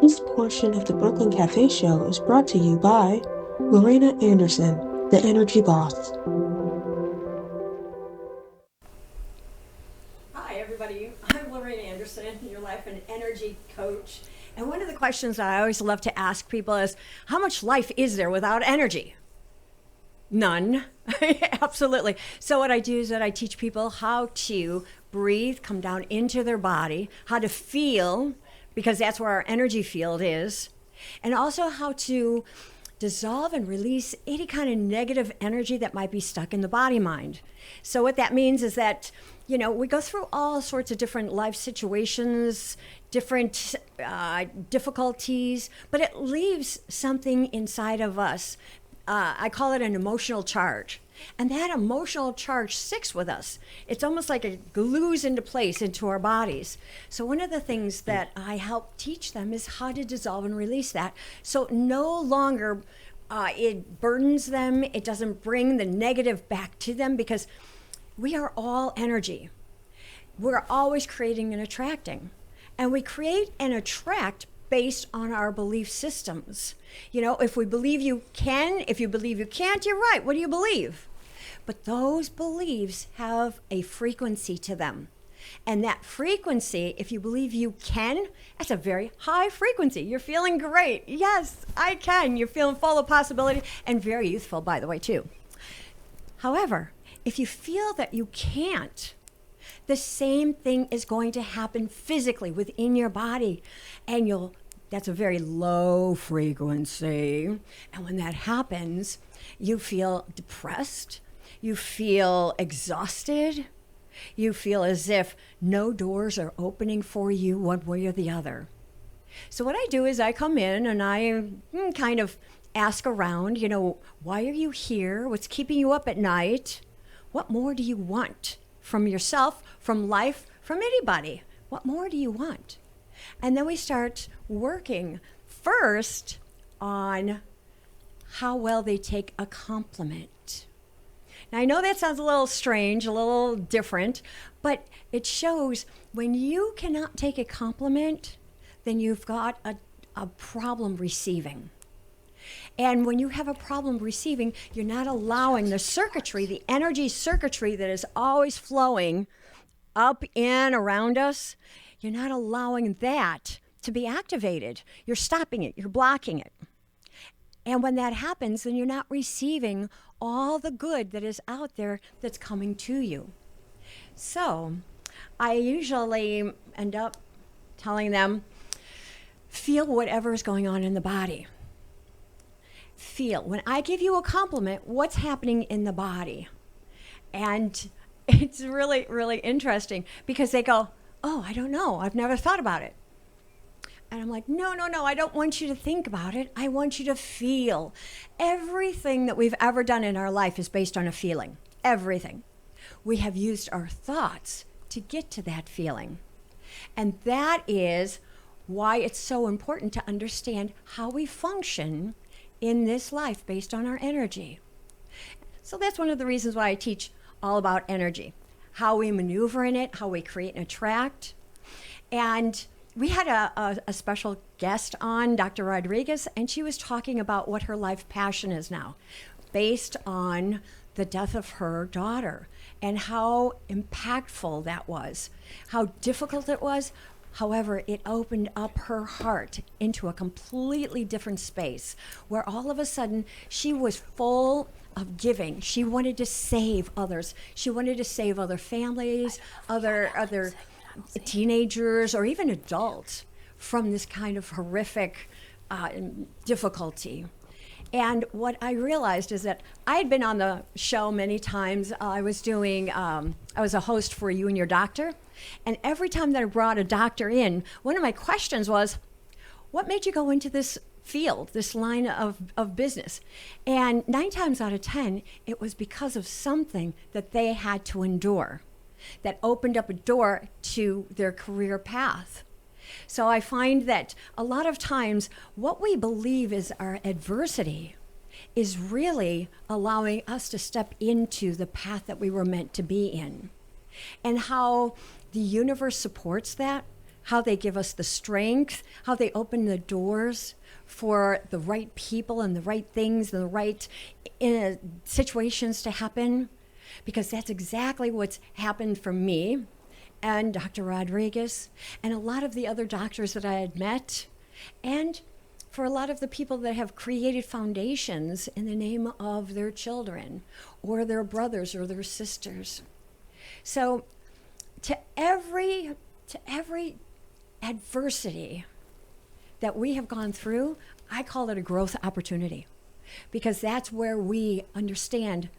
This portion of the Brooklyn Cafe Show is brought to you by Lorena Anderson, the Energy Boss. Hi, everybody. I'm Lorena Anderson, your life and energy coach. And one of the questions that I always love to ask people is, how much life is there without energy? None. Absolutely. So what I do is that I teach people how to breathe, come down into their body, how to feel, because that's where our energy field is, and also how to dissolve and release any kind of negative energy that might be stuck in the body mind. So what that means is that, we go through all sorts of different life situations, different difficulties, but it leaves something inside of us. I call it an emotional charge. And that emotional charge sticks with us. It's almost like it glues into place into our bodies. So one of the things that I help teach them is how to dissolve and release that. So no longer it burdens them. It doesn't bring the negative back to them, because we are all energy. We're always creating and attracting. And we create and attract based on our belief systems. If we believe you can, if you believe you can't, you're right. What do you believe? But those beliefs have a frequency to them. And that frequency, if you believe you can, that's a very high frequency. You're feeling great. Yes, I can. You're feeling full of possibility and very youthful, by the way, too. However, if you feel that you can't, the same thing is going to happen physically within your body. And that's a very low frequency. And when that happens, you feel depressed. You feel exhausted. You feel as if no doors are opening for you one way or the other. So what I do is I come in and I kind of ask around, why are you here? What's keeping you up at night? What more do you want from yourself, from life, from anybody? What more do you want? And then we start working first on how well they take a compliment. Now, I know that sounds a little strange, a little different, but it shows when you cannot take a compliment, then you've got a problem receiving. And when you have a problem receiving, you're not allowing the circuitry, the energy circuitry that is always flowing up, in, around us, you're not allowing that to be activated. You're stopping it, you're blocking it. And when that happens, then you're not receiving all the good that is out there that's coming to you. So I usually end up telling them, feel whatever is going on in the body. Feel. When I give you a compliment, what's happening in the body? And it's really, really interesting, because they go, oh, I don't know. I've never thought about it. And I'm like, no, I don't want you to think about it. I want you to feel. Everything that we've ever done in our life is based on a feeling. Everything. We have used our thoughts to get to that feeling. And that is why it's so important to understand how we function in this life based on our energy. So that's one of the reasons why I teach all about energy, how we maneuver in it, how we create and attract. And we had a special guest on, Dr. Rodriguez, and she was talking about what her life passion is now, based on the death of her daughter, and how impactful that was, how difficult it was. However, it opened up her heart into a completely different space, where all of a sudden she was full of giving. She wanted to save others. She wanted to save other families, other teenagers, or even adults from this kind of horrific difficulty. And what I realized is that I had been on the show many times. I was a host for You and Your Doctor. And every time that I brought a doctor in, one of my questions was, what made you go into this field, this line of business? And 9 times out of 10, it was because of something that they had to endure that opened up a door to their career path. So I find that a lot of times what we believe is our adversity is really allowing us to step into the path that we were meant to be in. And how the universe supports that how they give us the strength, how they open the doors for the right people and the right things and the right situations to happen, because that's exactly what's happened for me and Dr. Rodriguez and a lot of the other doctors that I had met, and for a lot of the people that have created foundations in the name of their children or their brothers or their sisters. So to every adversity that we have gone through, I call it a growth opportunity, because that's where we understand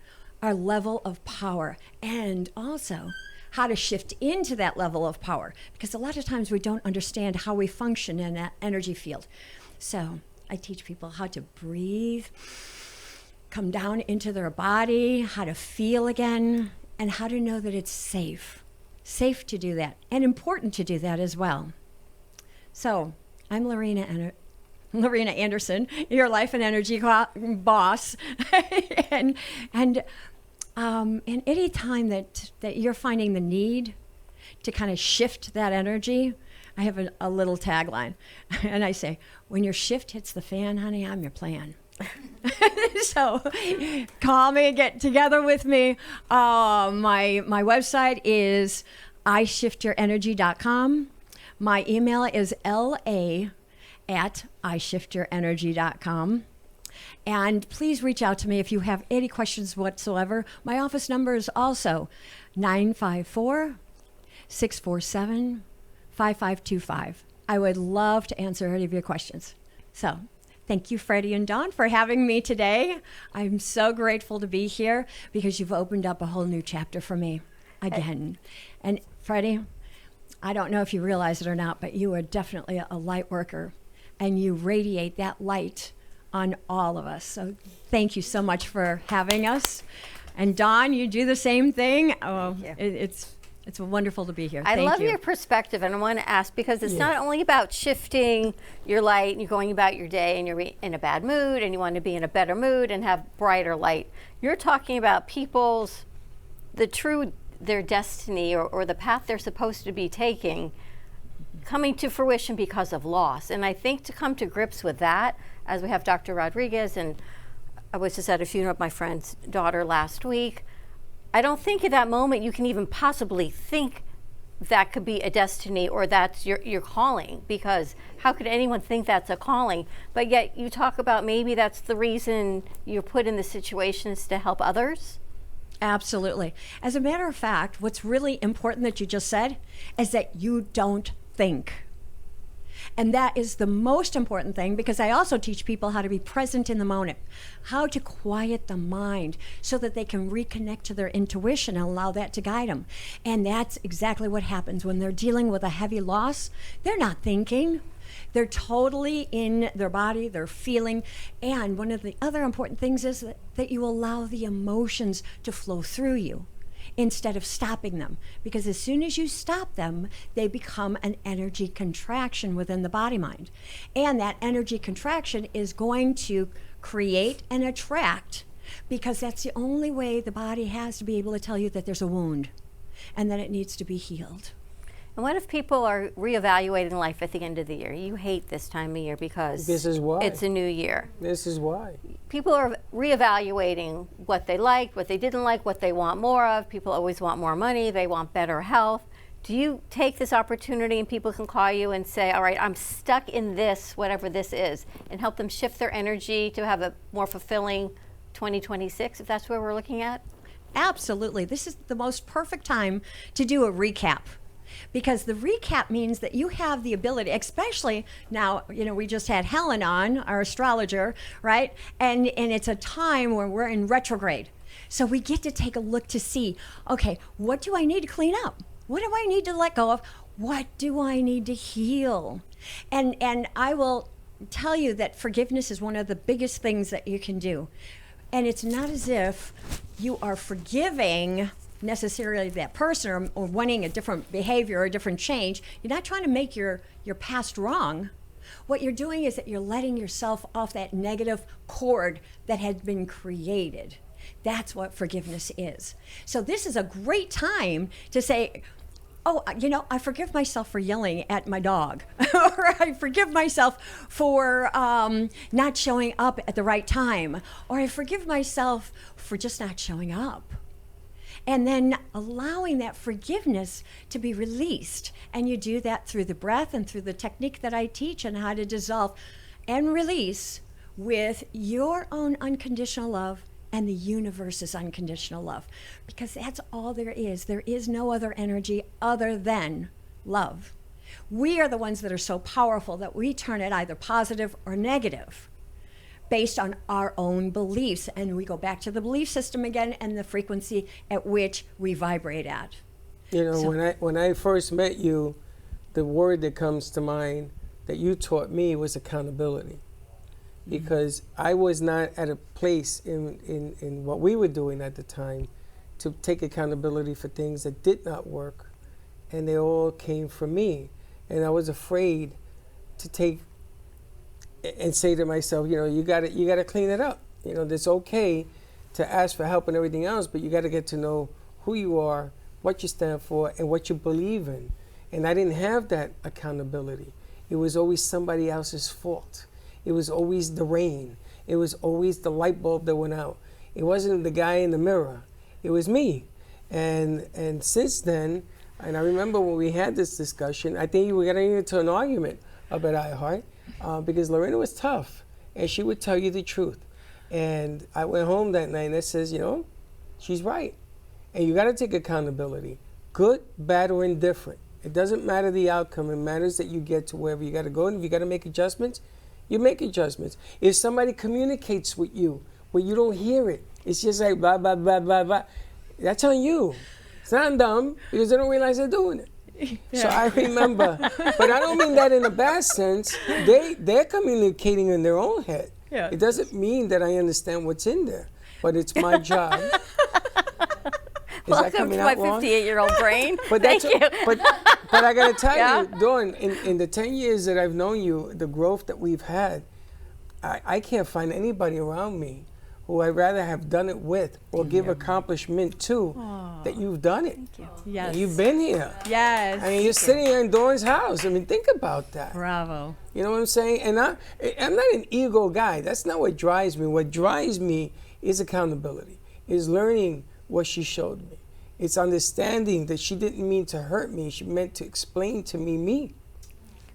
our level of power and also how to shift into that level of power, because a lot of times we don't understand how we function in that energy field. So I teach people how to breathe, come down into their body, how to feel again, and how to know that it's safe to do that, and important to do that as well. So I'm Lorena Anderson, your life and energy boss. and any time that you're finding the need to kind of shift that energy, I have a little tagline. And I say, when your shift hits the fan, honey, I'm your plan. So call me, get together with me. My website is ishiftyourenergy.com. My email is la@ishiftyourenergy.com. And please reach out to me if you have any questions whatsoever. My office number is also 954-647-5525. I would love to answer any of your questions. So thank you, Freddie and Dawn, for having me today. I'm so grateful to be here because you've opened up a whole new chapter for me again. And Freddie, I don't know if you realize it or not, but you are definitely a light worker, and you radiate that light on all of us. So thank you so much for having us. And Dawn, you do the same thing. Oh, it's wonderful to be here. I love your perspective, and I want to ask, because it's not only about shifting your light and you're going about your day and you're in a bad mood and you want to be in a better mood and have brighter light. You're talking about people's, their destiny or the path they're supposed to be taking coming to fruition because of loss. And I think to come to grips with that, as we have Dr. Rodriguez, and I was just at a funeral of my friend's daughter last week, I don't think at that moment you can even possibly think that could be a destiny or that's your calling, because how could anyone think that's a calling? But yet you talk about maybe that's the reason you're put in the situations to help others. Absolutely. As a matter of fact, what's really important that you just said is that you don't think. And that is the most important thing, because I also teach people how to be present in the moment, how to quiet the mind so that they can reconnect to their intuition and allow that to guide them. And that's exactly what happens when they're dealing with a heavy loss. They're not thinking. They're totally in their body, they're feeling. And one of the other important things is that you allow the emotions to flow through you instead of stopping them. Because as soon as you stop them, they become an energy contraction within the body mind. And that energy contraction is going to create and attract, because that's the only way the body has to be able to tell you that there's a wound and that it needs to be healed. And what if people are reevaluating life at the end of the year? You hate this time of year because this is why. It's a new year. This is why. People are reevaluating what they liked, what they didn't like, what they want more of. People always want more money. They want better health. Do you take this opportunity and people can call you and say, all right, I'm stuck in this, whatever this is, and help them shift their energy to have a more fulfilling 2026, if that's where we're looking at? Absolutely. This is the most perfect time to do a recap. Because the recap means that you have the ability, especially now, we just had Helen on, our astrologer, right? And it's a time where we're in retrograde. So we get to take a look to see, okay, what do I need to clean up? What do I need to let go of? What do I need to heal? And I will tell you that forgiveness is one of the biggest things that you can do. And it's not as if you are forgiving necessarily that person or wanting a different behavior or a different change. You're not trying to make your past wrong. What you're doing is that you're letting yourself off that negative cord that had been created. That's what forgiveness is. So this is a great time to say, oh, I forgive myself for yelling at my dog, or I forgive myself for not showing up at the right time, or I forgive myself for just not showing up. And then allowing that forgiveness to be released. And you do that through the breath and through the technique that I teach on how to dissolve and release with your own unconditional love and the universe's unconditional love. Because that's all there is. There is no other energy other than love. We are the ones that are so powerful that we turn it either positive or negative based on our own beliefs. And we go back to the belief system again and the frequency at which we vibrate at. When I first met you, the word that comes to mind that you taught me was accountability. Because I was not at a place in what we were doing at the time to take accountability for things that did not work. And they all came from me. And I was afraid to take and say to myself, you got to clean it up. It's okay to ask for help and everything else, but you got to get to know who you are, what you stand for, and what you believe in. And I didn't have that accountability. It was always somebody else's fault. It was always the rain. It was always the light bulb that went out. It wasn't the guy in the mirror. It was me. And since then, and I remember when we had this discussion, I think we were getting into an argument up at iHeart. Because Lorena was tough, and she would tell you the truth. And I went home that night and I says, she's right. And you got to take accountability, good, bad, or indifferent. It doesn't matter the outcome. It matters that you get to wherever you got to go. And if you got to make adjustments, you make adjustments. If somebody communicates with you, but you don't hear it, it's just like blah, blah, blah, blah, blah. That's on you. It's not dumb because they don't realize they're doing it. Yeah. So I remember, but I don't mean that in a bad sense. They're communicating in their own head. Yeah. It doesn't mean that I understand what's in there, but it's my job. Welcome to my 58-year-old brain. But Thank you. But I got to tell you, Dawn, in the 10 years that I've known you, the growth that we've had, I can't find anybody around me who I'd rather have done it with or give accomplishment to that you've done it. Thank you. Yes. You've been here. Yes. I mean, you're sitting here in Dawn's house. I mean, think about that. Bravo. You know what I'm saying? And I'm not an ego guy. That's not what drives me. What drives me is accountability, is learning what she showed me. It's understanding that she didn't mean to hurt me. She meant to explain to me.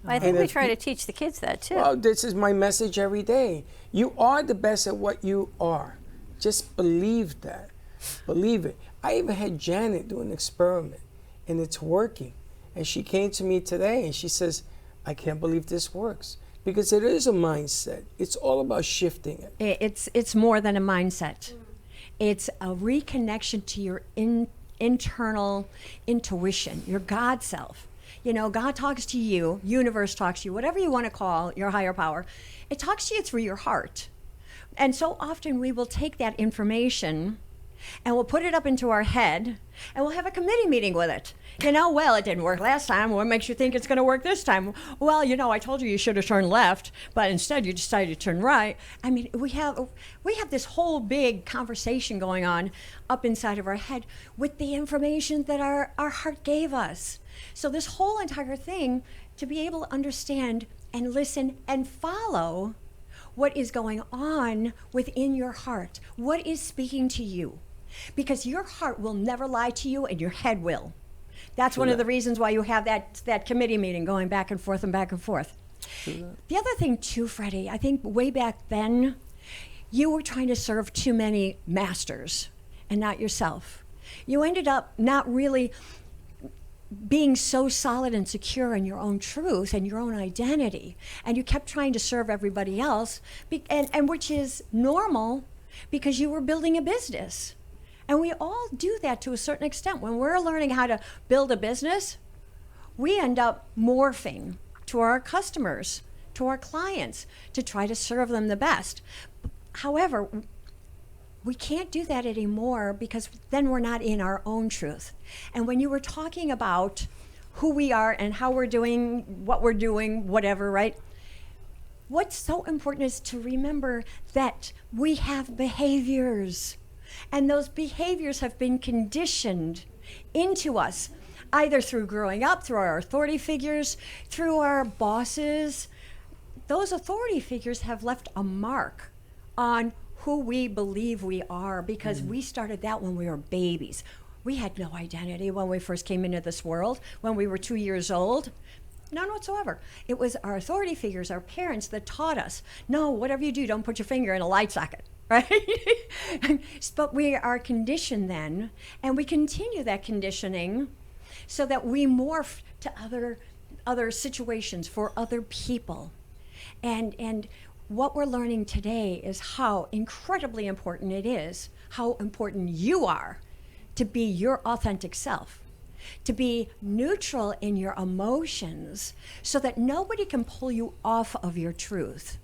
I think we try to teach the kids that too. Well, this is my message every day. You are the best at what you are. Just believe that. Believe it. I even had Janet do an experiment, and it's working. And she came to me today, and she says, I can't believe this works. Because it is a mindset. It's all about shifting it. It's more than a mindset. It's a reconnection to your internal intuition, your God self. God talks to you, universe talks to you, whatever you want to call your higher power. It talks to you through your heart. And so often we will take that information and we'll put it up into our head and we'll have a committee meeting with it. Well, it didn't work last time. What makes you think it's going to work this time? Well, I told you should have turned left, but instead you decided to turn right. I mean, we have this whole big conversation going on up inside of our head with the information that our heart gave us. So this whole entire thing, to be able to understand and listen and follow what is going on within your heart, what is speaking to you. Because your heart will never lie to you and your head will. That's one of the reasons why you have that committee meeting going back and forth and back and forth. The other thing too, Freddie, I think way back then, you were trying to serve too many masters and not yourself. You ended up not really being so solid and secure in your own truth and your own identity. And you kept trying to serve everybody else, and which is normal because you were building a business. And we all do that to a certain extent. When we're learning how to build a business, we end up morphing to our customers, to our clients, to try to serve them the best. However, we can't do that anymore because then we're not in our own truth. And when you were talking about who we are and how we're doing, what we're doing, whatever, right? What's so important is to remember that we have behaviors. And those behaviors have been conditioned into us. either through growing up, through our authority figures, through our bosses. Those authority figures have left a mark on who we believe we are, because we started that when we were babies. We had no identity when we first came into this world, when we were 2 years old. None whatsoever. It was our authority figures, our parents, that taught us, no, whatever you do, don't put your finger in a light socket, right? But we are conditioned then, and we continue that conditioning so that we morph to other situations for other people. And what we're learning today is how incredibly important it is, how important you are to be your authentic self, to be neutral in your emotions so that nobody can pull you off of your truth,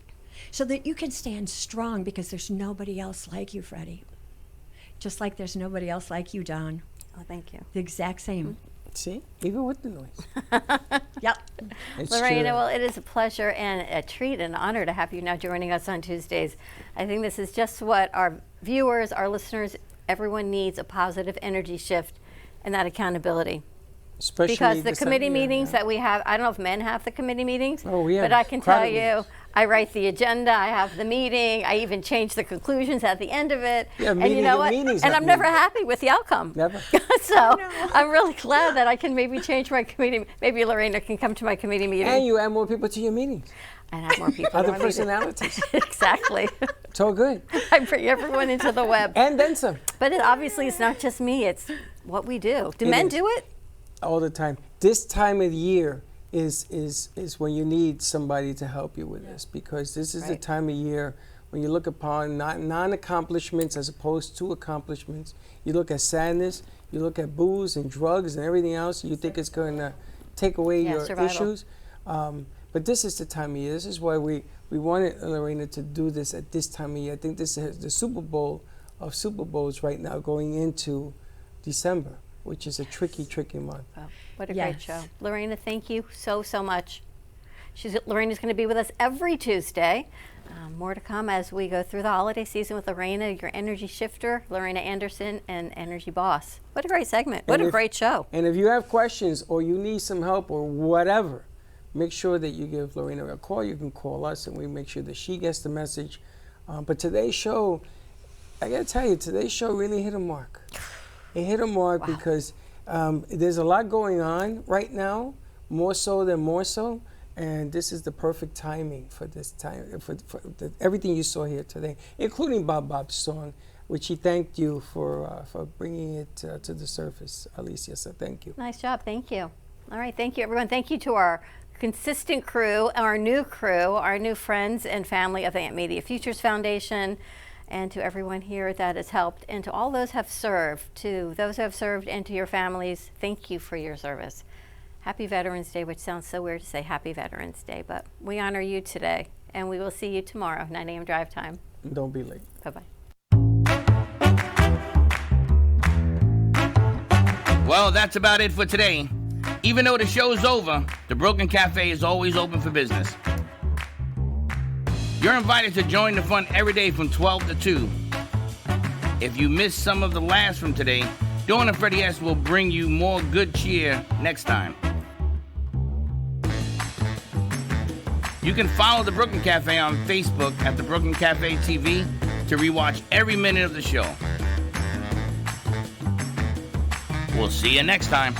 so that you can stand strong, because there's nobody else like you, Freddie. Just like there's nobody else like you, Don. Oh, thank you. The exact same. See, even with the noise. Yep. It's Lorena, true. well, it is a pleasure and a treat and honor to have you now joining us on Tuesdays. I think this is just what our viewers, our listeners, everyone needs, a positive energy shift and that accountability. Especially Because the this committee time of year, meetings yeah. that we have, I don't know if men have the committee meetings, Oh, we have but I can tell crowded you, meetings. I write the agenda, I have the meeting, I even change the conclusions at the end of it. Yeah, and you meeting know and what? meetings And have I'm never meetings. happy with the outcome. Never. So I'm really glad that I can maybe change my committee. Maybe Lorena can come to my committee meeting And you add more people to your meetings. and have more people. Other to my meeting. personalities. Exactly. It's all good. I bring everyone into the web. And then some. But obviously, it's not just me. It's what we do. Do It men is. do it? All the time. This time of the year is when you need somebody to help you with this, because this is the Right. time of year when you look upon non-accomplishments as opposed to accomplishments. You look at sadness, you look at booze and drugs and everything else, you think it's going to take away Yeah, your survival. issues. But this is the time of year. This is why we wanted Lorena to do this at this time of year. I think this is the Super Bowl of Super Bowls right now, going into December, which is a tricky, tricky month. Oh, what a Yes. great show. Lorena, thank you so, so much. Lorena's going to be with us every Tuesday. More to come as we go through the holiday season with Lorena, your energy shifter, Lorena Anderson, and energy boss. What a great segment. What And a if- great show. And if you have questions or you need some help or whatever, make sure that you give Lorena a call. You can call us and we make sure that she gets the message. But today's show, I got to tell you, today's show really hit a mark. It hit a mark because there's a lot going on right now, more so than more so. And this is the perfect timing for this time, for everything you saw here today, including Bob's song, which he thanked you for bringing it to the surface, Alicia. So thank you. Nice job. Thank you. All right. Thank you, everyone. Thank you to our consistent crew, our new friends and family of the Ant Media Futures Foundation, and to everyone here that has helped, and to all those who have served, and to your families, thank you for your service. Happy Veterans Day, which sounds so weird to say Happy Veterans Day, but we honor you today, and we will see you tomorrow, 9 a.m. drive time. Don't be late. Bye-bye. Well, that's about it for today. Even though the show's over, the Broken Cafe is always open for business. You're invited to join the fun every day from 12 to 2. If you missed some of the laughs from today, Dawn and Freddie S. will bring you more good cheer next time. You can follow the Brooklyn Cafe on Facebook at the Brooklyn Cafe TV to rewatch every minute of the show. We'll see you next time.